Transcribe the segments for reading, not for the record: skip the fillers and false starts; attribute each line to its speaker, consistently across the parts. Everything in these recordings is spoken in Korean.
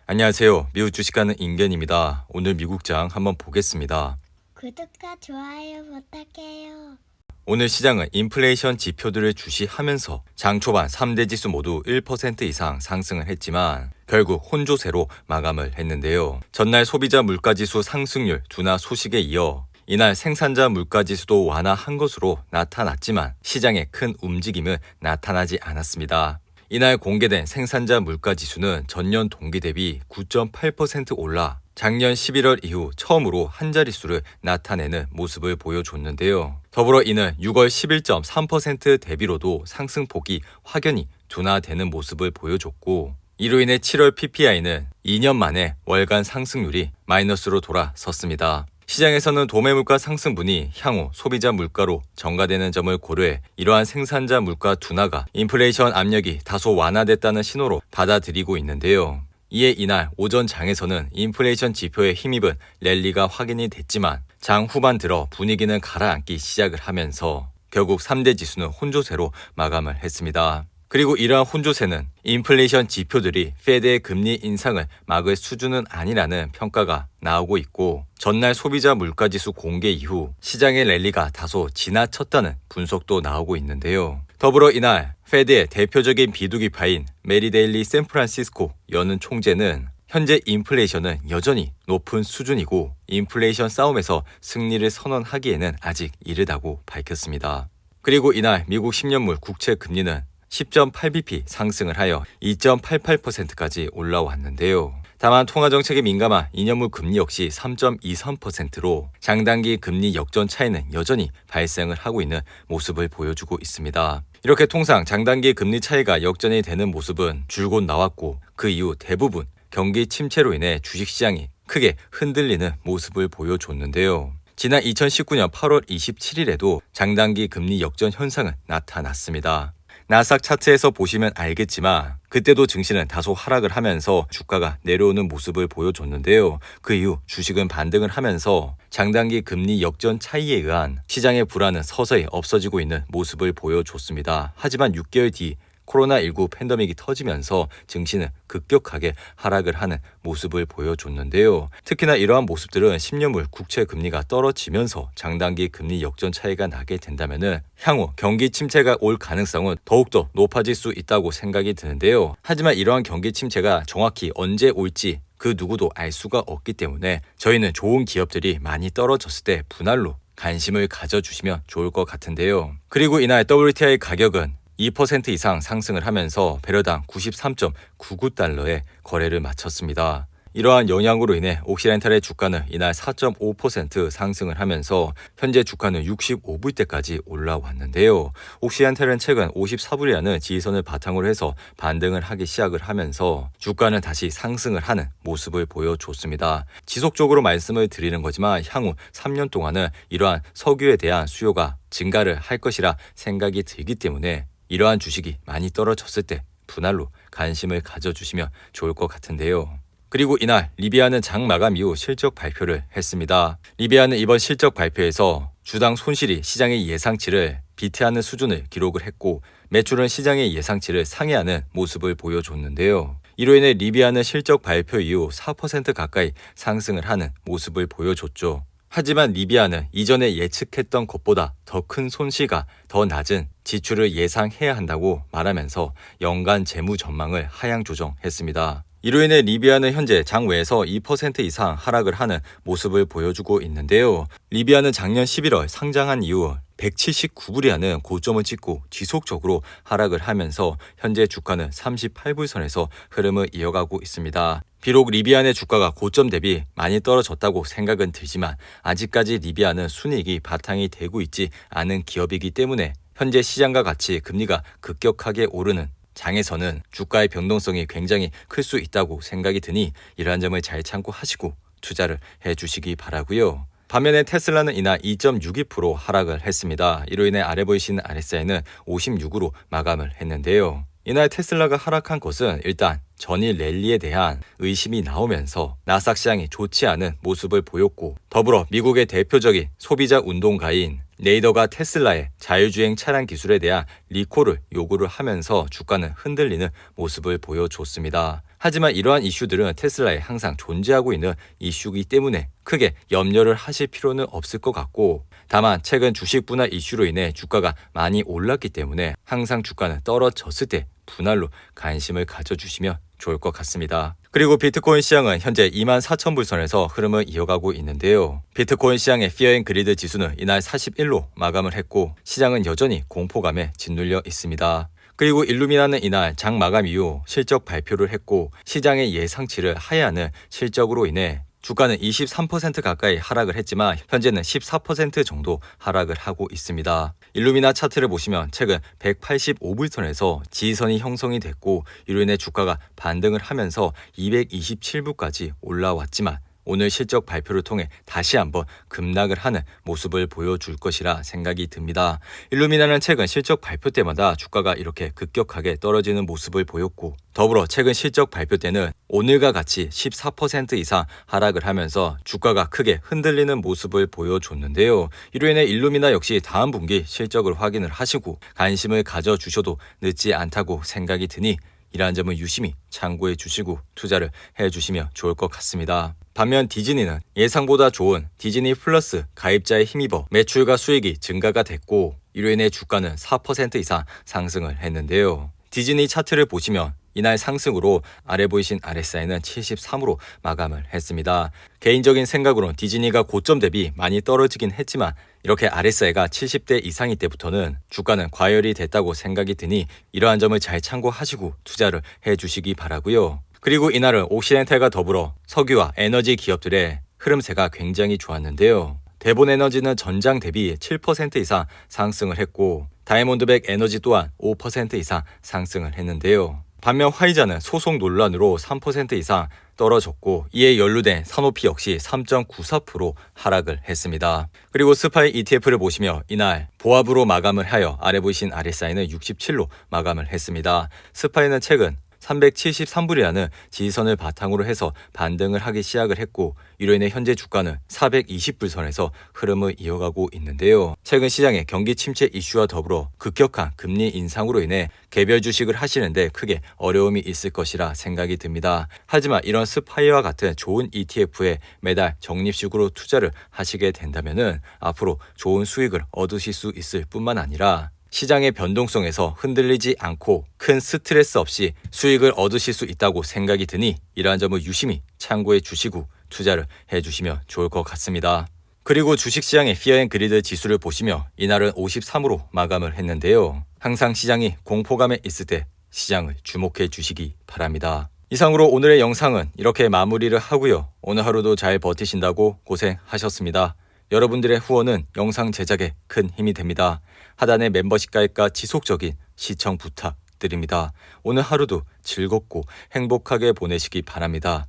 Speaker 1: 안녕하세요. 미국 주식하는 인겐입니다. 오늘 미국장 한번 보겠습니다.
Speaker 2: 구독과 좋아요 부탁해요.
Speaker 1: 오늘 시장은 인플레이션 지표들을 주시하면서 장 초반 3대 지수 모두 1% 이상 상승을 했지만 결국 혼조세로 마감을 했는데요. 전날 소비자 물가지수 상승률 둔화 소식에 이어 이날 생산자 물가지수도 완화한 것으로 나타났지만 시장에 큰 움직임은 나타나지 않았습니다. 이날 공개된 생산자 물가지수는 전년 동기 대비 9.8% 올라 작년 11월 이후 처음으로 한 자릿수를 나타내는 모습을 보여줬는데요. 더불어 이는 6월 11.3% 대비로도 상승폭이 확연히 둔화되는 모습을 보여줬고 이로 인해 7월 PPI는 2년 만에 월간 상승률이 마이너스로 돌아섰습니다. 시장에서는 도매물가 상승분이 향후 소비자 물가로 전가되는 점을 고려해 이러한 생산자 물가 둔화가 인플레이션 압력이 다소 완화됐다는 신호로 받아들이고 있는데요. 이에 이날 오전 장에서는 인플레이션 지표에 힘입은 랠리가 확인이 됐지만 장 후반 들어 분위기는 가라앉기 시작을 하면서 결국 3대 지수는 혼조세로 마감을 했습니다. 그리고 이러한 혼조세는 인플레이션 지표들이 페드의 금리 인상을 막을 수준은 아니라는 평가가 나오고 있고 전날 소비자 물가지수 공개 이후 시장의 랠리가 다소 지나쳤다는 분석도 나오고 있는데요. 더불어 이날 페드의 대표적인 비둘기파인 메리데일리 샌프란시스코 연은 총재는 현재 인플레이션은 여전히 높은 수준이고 인플레이션 싸움에서 승리를 선언하기에는 아직 이르다고 밝혔습니다. 그리고 이날 미국 10년물 국채 금리는 10.8bp 상승을 하여 2.88%까지 올라왔는데요. 다만 통화정책에 민감한 2년물 금리 역시 3.23%로 장단기 금리 역전 차이는 여전히 발생을 하고 있는 모습을 보여주고 있습니다. 이렇게 통상 장단기 금리 차이가 역전이 되는 모습은 줄곧 나왔고 그 이후 대부분 경기 침체로 인해 주식시장이 크게 흔들리는 모습을 보여줬는데요. 지난 2019년 8월 27일에도 장단기 금리 역전 현상은 나타났습니다. 나스닥 차트에서 보시면 알겠지만 그때도 증시는 다소 하락을 하면서 주가가 내려오는 모습을 보여줬는데요. 그 이후 주식은 반등을 하면서 장단기 금리 역전 차이에 의한 시장의 불안은 서서히 없어지고 있는 모습을 보여줬습니다. 하지만 6개월 뒤 코로나19 팬데믹이 터지면서 증시는 급격하게 하락을 하는 모습을 보여줬는데요. 특히나 이러한 모습들은 10년물 국채 금리가 떨어지면서 장단기 금리 역전 차이가 나게 된다면 향후 경기 침체가 올 가능성은 더욱더 높아질 수 있다고 생각이 드는데요. 하지만 이러한 경기 침체가 정확히 언제 올지 그 누구도 알 수가 없기 때문에 저희는 좋은 기업들이 많이 떨어졌을 때 분할로 관심을 가져주시면 좋을 것 같은데요. 그리고 이날 WTI 가격은 2% 이상 상승을 하면서 배럴당 93.99달러에 거래를 마쳤습니다. 이러한 영향으로 인해 옥시렌탈의 주가는 이날 4.5% 상승을 하면서 현재 주가는 65불대까지 올라왔는데요. 옥시렌탈은 최근 54불이라는 지지선을 바탕으로 해서 반등을 하기 시작을 하면서 주가는 다시 상승을 하는 모습을 보여줬습니다. 지속적으로 말씀을 드리는 거지만 향후 3년 동안은 이러한 석유에 대한 수요가 증가를 할 것이라 생각이 들기 때문에 이러한 주식이 많이 떨어졌을 때 분할로 관심을 가져주시면 좋을 것 같은데요. 그리고 이날 리비아는 장 마감 이후 실적 발표를 했습니다. 리비아는 이번 실적 발표에서 주당 손실이 시장의 예상치를 비트하는 수준을 기록을 했고 매출은 시장의 예상치를 상회하는 모습을 보여줬는데요. 이로 인해 리비아는 실적 발표 이후 4% 가까이 상승을 하는 모습을 보여줬죠. 하지만 리비아는 이전에 예측했던 것보다 더 큰 손실과 더 낮은 지출을 예상해야 한다고 말하면서 연간 재무 전망을 하향 조정했습니다. 이로 인해 리비아는 현재 장외에서 2% 이상 하락을 하는 모습을 보여주고 있는데요. 리비아는 작년 11월 상장한 이후 179불이라는 고점을 찍고 지속적으로 하락을 하면서 현재 주가는 38불 선에서 흐름을 이어가고 있습니다. 비록 리비안의 주가가 고점 대비 많이 떨어졌다고 생각은 들지만 아직까지 리비아는 순이익이 바탕이 되고 있지 않은 기업이기 때문에 현재 시장과 같이 금리가 급격하게 오르는 장에서는 주가의 변동성이 굉장히 클 수 있다고 생각이 드니 이러한 점을 잘 참고하시고 투자를 해주시기 바라고요. 반면에 테슬라는 이날 2.62% 하락을 했습니다. 이로 인해 아래 보이시는 RSI는 56으로 마감을 했는데요. 이날 테슬라가 하락한 것은 일단 전일 랠리에 대한 의심이 나오면서 나스닥 시장이 좋지 않은 모습을 보였고 더불어 미국의 대표적인 소비자 운동가인 네이더가 테슬라의 자율주행 차량 기술에 대한 리콜을 요구를 하면서 주가는 흔들리는 모습을 보여줬습니다. 하지만 이러한 이슈들은 테슬라에 항상 존재하고 있는 이슈이기 때문에 크게 염려를 하실 필요는 없을 것 같고, 다만 최근 주식 분할 이슈로 인해 주가가 많이 올랐기 때문에 항상 주가는 떨어졌을 때 분할로 관심을 가져주시면 좋을 것 같습니다. 그리고 비트코인 시장은 현재 24,000불 선에서 흐름을 이어가고 있는데요. 비트코인 시장의 Fear and Greed 지수는 이날 41로 마감을 했고, 시장은 여전히 공포감에 짓눌려 있습니다. 그리고 일루미나는 이날 장 마감 이후 실적 발표를 했고, 시장의 예상치를 하회하는 실적으로 인해 주가는 23% 가까이 하락을 했지만 현재는 14% 정도 하락을 하고 있습니다. 일루미나 차트를 보시면 최근 185불 선에서 지지선이 형성이 됐고, 이로 인해 주가가 반등을 하면서 227불까지 올라왔지만 오늘 실적 발표를 통해 다시 한번 급락을 하는 모습을 보여줄 것이라 생각이 듭니다. 일루미나는 최근 실적 발표 때마다 주가가 이렇게 급격하게 떨어지는 모습을 보였고, 더불어 최근 실적 발표 때는 오늘과 같이 14% 이상 하락을 하면서 주가가 크게 흔들리는 모습을 보여줬는데요. 이로 인해 일루미나 역시 다음 분기 실적을 확인을 하시고 관심을 가져주셔도 늦지 않다고 생각이 드니, 이러한 점은 유심히 참고해 주시고 투자를 해 주시면 좋을 것 같습니다. 반면 디즈니는 예상보다 좋은 디즈니 플러스 가입자에 힘입어 매출과 수익이 증가가 됐고, 이로 인해 주가는 4% 이상 상승을 했는데요. 디즈니 차트를 보시면 이날 상승으로 아래 보이신 RSI는 73으로 마감을 했습니다. 개인적인 생각으로는 디즈니가 고점 대비 많이 떨어지긴 했지만 이렇게 RSI가 70대 이상일 때부터는 주가는 과열이 됐다고 생각이 드니, 이러한 점을 잘 참고하시고 투자를 해주시기 바라고요. 그리고 이날은 옥시덴탈과 더불어 석유와 에너지 기업들의 흐름세가 굉장히 좋았는데요. 대본 에너지는 전장 대비 7% 이상 상승을 했고, 다이몬드백 에너지 또한 5% 이상 상승을 했는데요. 반면 화이자는 소송 논란으로 3% 이상 떨어졌고, 이에 연루된 산오피 역시 3.94% 하락을 했습니다. 그리고 스파이 ETF를 보시며 이날 보합으로 마감을 하여 아래 보이신 RSI는 67로 마감을 했습니다. 스파이는 최근 373불이라는 지지선을 바탕으로 해서 반등을 하기 시작을 했고, 이로 인해 현재 주가는 420불 선에서 흐름을 이어가고 있는데요. 최근 시장의 경기 침체 이슈와 더불어 급격한 금리 인상으로 인해 개별 주식을 하시는데 크게 어려움이 있을 것이라 생각이 듭니다. 하지만 이런 스파이와 같은 좋은 ETF에 매달 적립식으로 투자를 하시게 된다면 앞으로 좋은 수익을 얻으실 수 있을 뿐만 아니라 시장의 변동성에서 흔들리지 않고 큰 스트레스 없이 수익을 얻으실 수 있다고 생각이 드니, 이러한 점을 유심히 참고해 주시고 투자를 해주시면 좋을 것 같습니다. 그리고 주식시장의 Fear and Greed 지수를 보시며 이날은 53으로 마감을 했는데요. 항상 시장이 공포감에 있을 때 시장을 주목해 주시기 바랍니다. 이상으로 오늘의 영상은 이렇게 마무리를 하고요. 오늘 하루도 잘 버티신다고 고생하셨습니다. 여러분들의 후원은 영상 제작에 큰 힘이 됩니다. 하단의 멤버십 가입과 지속적인 시청 부탁드립니다. 오늘 하루도 즐겁고 행복하게 보내시기 바랍니다.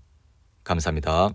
Speaker 1: 감사합니다.